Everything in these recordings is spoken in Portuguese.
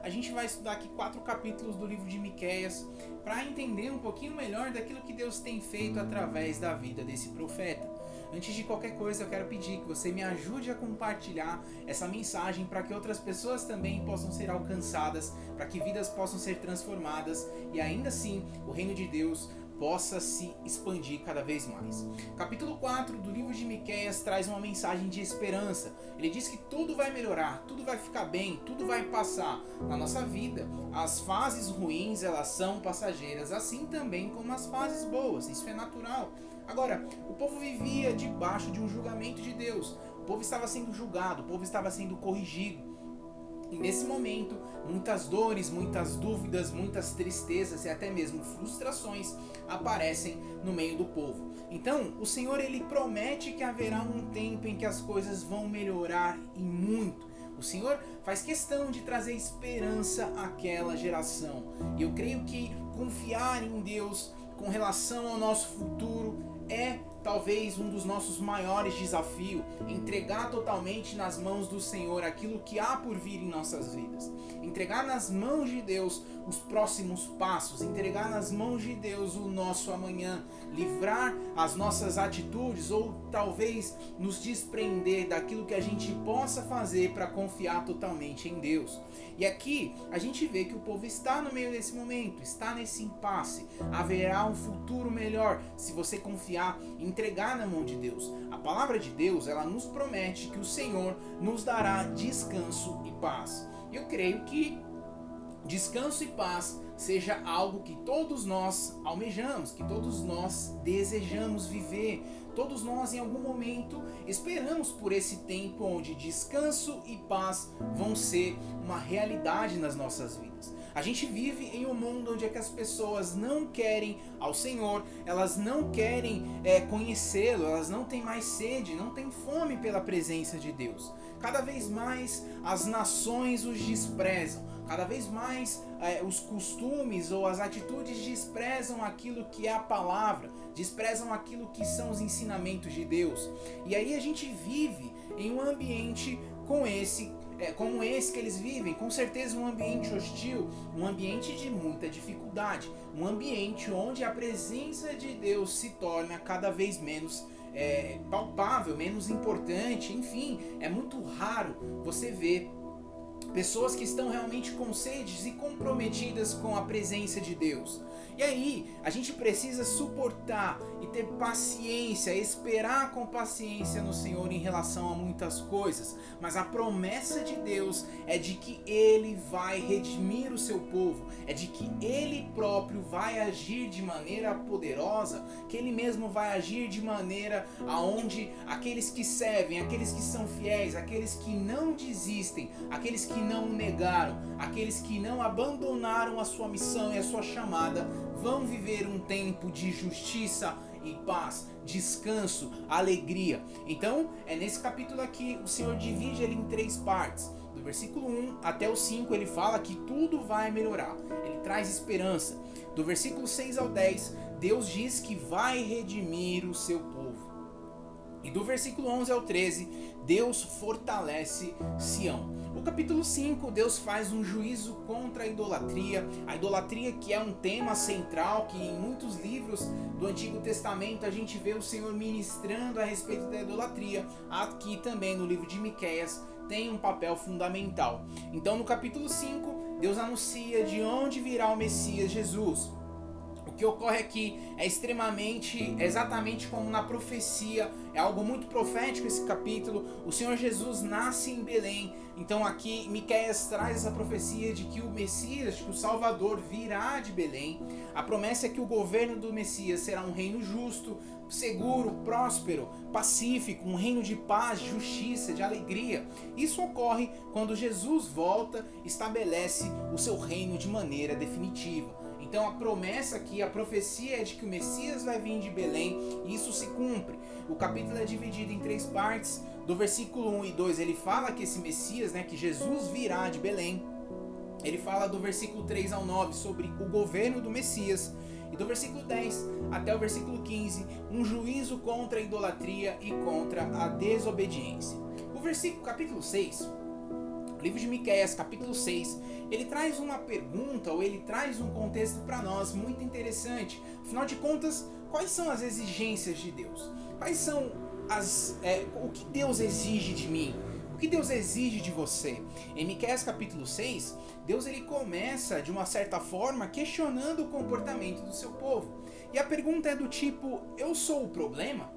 a gente vai estudar aqui 4 capítulos do livro de Miqueias para entender um pouquinho melhor daquilo que Deus tem feito através da vida desse profeta. Antes de qualquer coisa, eu quero pedir que você me ajude a compartilhar essa mensagem para que outras pessoas também possam ser alcançadas, para que vidas possam ser transformadas e ainda assim o reino de Deus possa se expandir cada vez mais. Capítulo 4 do livro de Miqueias traz uma mensagem de esperança. Ele diz que tudo vai melhorar, tudo vai ficar bem, tudo vai passar na nossa vida. As fases ruins, elas são passageiras, assim também como as fases boas, isso é natural. Agora, o povo vivia debaixo de um julgamento de Deus. O povo estava sendo julgado, o povo estava sendo corrigido. E nesse momento, muitas dores, muitas dúvidas, muitas tristezas e até mesmo frustrações aparecem no meio do povo. Então, o Senhor ele promete que haverá um tempo em que as coisas vão melhorar e muito. O Senhor faz questão de trazer esperança àquela geração. E eu creio que confiar em Deus com relação ao nosso futuro é talvez um dos nossos maiores desafios, entregar totalmente nas mãos do Senhor aquilo que há por vir em nossas vidas. Entregar nas mãos de Deus os próximos passos, entregar nas mãos de Deus o nosso amanhã, livrar as nossas atitudes ou talvez nos desprender daquilo que a gente possa fazer para confiar totalmente em Deus. E aqui a gente vê que o povo está no meio desse momento, está nesse impasse. Haverá um futuro melhor se você confiar e entregar na mão de Deus. A palavra de Deus, ela nos promete que o Senhor nos dará descanso e paz. Eu creio que descanso e paz seja algo que todos nós almejamos, que todos nós desejamos viver. Todos nós em algum momento esperamos por esse tempo onde descanso e paz vão ser uma realidade nas nossas vidas. A gente vive em um mundo onde é que as pessoas não querem ao Senhor, elas não querem conhecê-lo, elas não têm mais sede, não têm fome pela presença de Deus. Cada vez mais as nações os desprezam, cada vez mais os costumes ou as atitudes desprezam aquilo que é a palavra, desprezam aquilo que são os ensinamentos de Deus. E aí a gente vive em um ambiente como esse que eles vivem, com certeza um ambiente hostil, um ambiente de muita dificuldade, um ambiente onde a presença de Deus se torna cada vez menos palpável, menos importante, enfim, é muito raro você ver pessoas que estão realmente com sedes e comprometidas com a presença de Deus. E aí, a gente precisa suportar e ter paciência, esperar com paciência no Senhor em relação a muitas coisas. Mas a promessa de Deus é de que Ele vai redimir o seu povo, é de que Ele próprio vai agir de maneira poderosa, que Ele mesmo vai agir de maneira aonde aqueles que servem, aqueles que são fiéis, aqueles que não desistem, aqueles que não negaram, aqueles que não abandonaram a sua missão e a sua chamada, vão viver um tempo de justiça e paz, descanso, alegria. Então, é nesse capítulo aqui, o Senhor divide ele em 3 partes. Do versículo 1 até o 5, ele fala que tudo vai melhorar. Ele traz esperança. Do versículo 6 ao 10, Deus diz que vai redimir o seu povo. E do versículo 11 ao 13, Deus fortalece Sião. No capítulo 5, Deus faz um juízo contra a idolatria que é um tema central, que em muitos livros do Antigo Testamento a gente vê o Senhor ministrando a respeito da idolatria. Aqui também no livro de Miqueias tem um papel fundamental. Então no capítulo 5, Deus anuncia de onde virá o Messias Jesus. O que ocorre aqui é exatamente como na profecia, é algo muito profético esse capítulo. O Senhor Jesus nasce em Belém, então aqui Miqueias traz essa profecia de que o Messias, que o Salvador virá de Belém. A promessa é que o governo do Messias será um reino justo, seguro, próspero, pacífico, um reino de paz, de justiça, de alegria. Isso ocorre quando Jesus volta e estabelece o seu reino de maneira definitiva. Então a promessa aqui, a profecia é de que o Messias vai vir de Belém e isso se cumpre. O capítulo é dividido em 3 partes. Do versículo 1 e 2 ele fala que esse Messias, que Jesus virá de Belém. Ele fala do versículo 3 ao 9 sobre o governo do Messias. E do versículo 10 até o versículo 15, um juízo contra a idolatria e contra a desobediência. O capítulo 6, livro de Miqueias, capítulo 6, ele traz uma pergunta, ou ele traz um contexto para nós muito interessante. Afinal de contas, quais são as exigências de Deus? Quais são o que Deus exige de mim? O que Deus exige de você? Em Miqueias capítulo 6, Deus ele começa, de uma certa forma, questionando o comportamento do seu povo. E a pergunta é do tipo, eu sou o problema?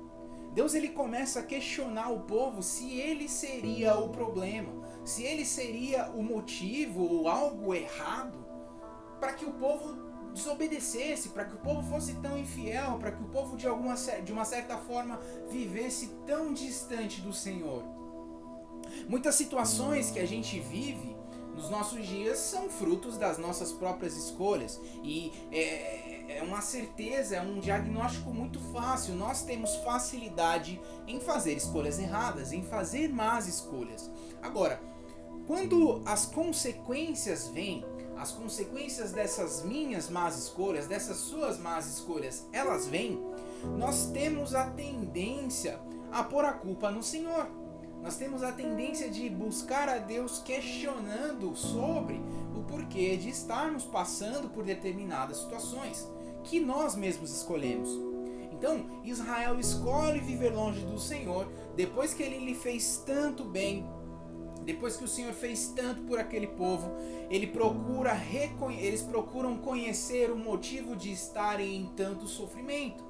Deus ele começa a questionar o povo se ele seria o problema, se ele seria o motivo ou algo errado para que o povo desobedecesse, para que o povo fosse tão infiel, para que o povo de uma certa forma vivesse tão distante do Senhor. Muitas situações que a gente vive nos nossos dias são frutos das nossas próprias escolhas e é uma certeza, é um diagnóstico muito fácil. Nós temos facilidade em fazer escolhas erradas, em fazer más escolhas. Agora, quando as consequências vêm, as consequências dessas minhas más escolhas, dessas suas más escolhas, elas vêm, nós temos a tendência a pôr a culpa no Senhor. Nós temos a tendência de buscar a Deus questionando sobre o porquê de estarmos passando por determinadas situações que nós mesmos escolhemos. Então, Israel escolhe viver longe do Senhor depois que ele lhe fez tanto bem, depois que o Senhor fez tanto por aquele povo. Eles procuram conhecer o motivo de estarem em tanto sofrimento.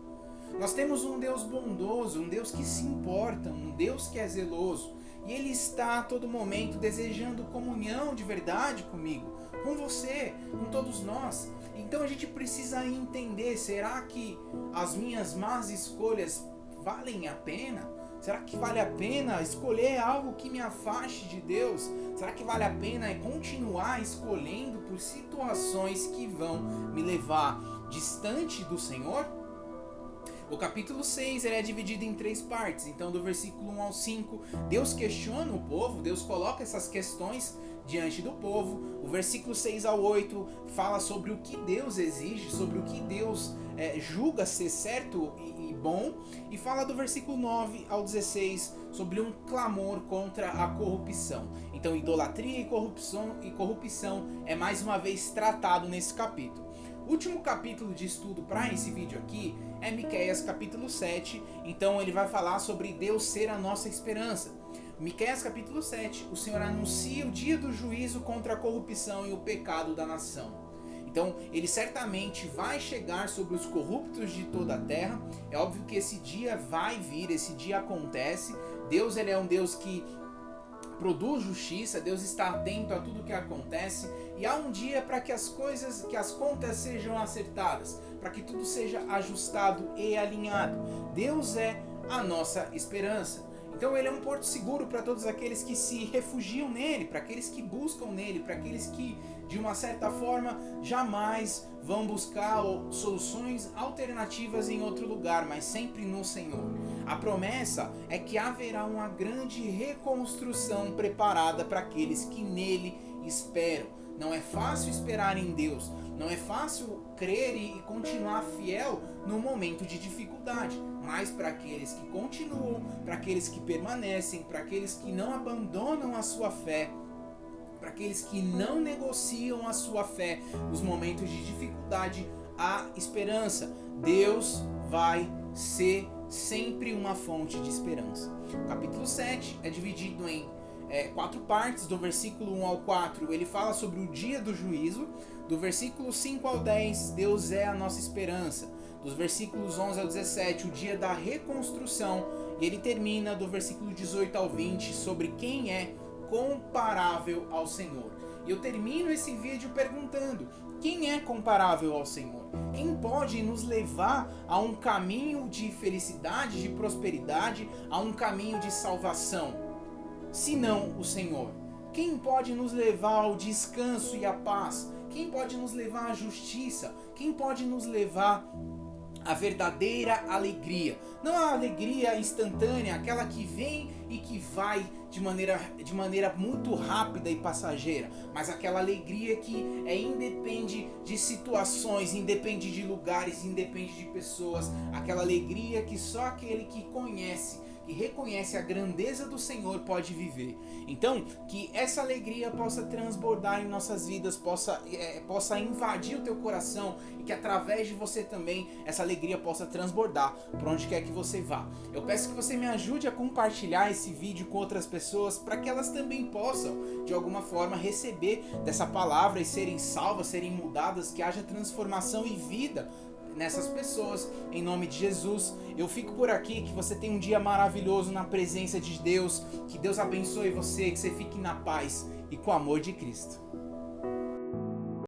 Nós temos um Deus bondoso, um Deus que se importa, um Deus que é zeloso. E Ele está a todo momento desejando comunhão de verdade comigo, com você, com todos nós. Então a gente precisa entender, será que as minhas más escolhas valem a pena? Será que vale a pena escolher algo que me afaste de Deus? Será que vale a pena continuar escolhendo por situações que vão me levar distante do Senhor? O capítulo 6 ele é dividido em 3 partes. Então, do versículo 1 ao 5, Deus questiona o povo, Deus coloca essas questões diante do povo. O versículo 6 ao 8 fala sobre o que Deus exige, sobre o que Deus julga ser certo e bom. E fala do versículo 9 ao 16 sobre um clamor contra a corrupção. Então, idolatria e corrupção é mais uma vez tratado nesse capítulo. O último capítulo de estudo para esse vídeo aqui é Miqueias capítulo 7, então ele vai falar sobre Deus ser a nossa esperança. Miqueias capítulo 7, o Senhor anuncia o dia do juízo contra a corrupção e o pecado da nação. Então ele certamente vai chegar sobre os corruptos de toda a terra. É óbvio que esse dia vai vir, esse dia acontece. Deus ele é um Deus que produz justiça, Deus está atento a tudo que acontece, e há um dia para que as contas sejam acertadas, para que tudo seja ajustado e alinhado. Deus é a nossa esperança. Então ele é um porto seguro para todos aqueles que se refugiam nele, para aqueles que buscam nele, para aqueles que de uma certa forma jamais vão buscar soluções alternativas em outro lugar, mas sempre no Senhor. A promessa é que haverá uma grande reconstrução preparada para aqueles que nele esperam. Não é fácil esperar em Deus, não é fácil crer e continuar fiel no momento de dificuldade, mas para aqueles que continuam, para aqueles que permanecem, para aqueles que não abandonam a sua fé, para aqueles que não negociam a sua fé nos momentos de dificuldade, há esperança. Deus vai ser sempre uma fonte de esperança. O capítulo 7 é dividido em 4 partes. Do versículo 1 ao 4 ele fala sobre o dia do juízo. Do versículo 5 ao 10, Deus é a nossa esperança. Dos versículos 11 ao 17, o dia da reconstrução. E ele termina do versículo 18 ao 20 sobre quem é comparável ao Senhor. E eu termino esse vídeo perguntando: quem é comparável ao Senhor? Quem pode nos levar a um caminho de felicidade, de prosperidade, a um caminho de salvação? Se não o Senhor. Quem pode nos levar ao descanso e à paz? Quem pode nos levar à justiça? Quem pode nos levar à verdadeira alegria? Não a alegria instantânea, aquela que vem e que vai de maneira muito rápida e passageira, mas aquela alegria que independe de situações, independe de lugares, independe de pessoas, aquela alegria que só aquele que conhece, e reconhece a grandeza do Senhor pode viver. Então, que essa alegria possa transbordar em nossas vidas, possa invadir o teu coração e que através de você também essa alegria possa transbordar por onde quer que você vá. Eu peço que você me ajude a compartilhar esse vídeo com outras pessoas para que elas também possam, de alguma forma, receber dessa palavra e serem salvas, serem mudadas, que haja transformação e vida nessas pessoas, em nome de Jesus. Eu fico por aqui, que você tenha um dia maravilhoso na presença de Deus, que Deus abençoe você, que você fique na paz e com o amor de Cristo.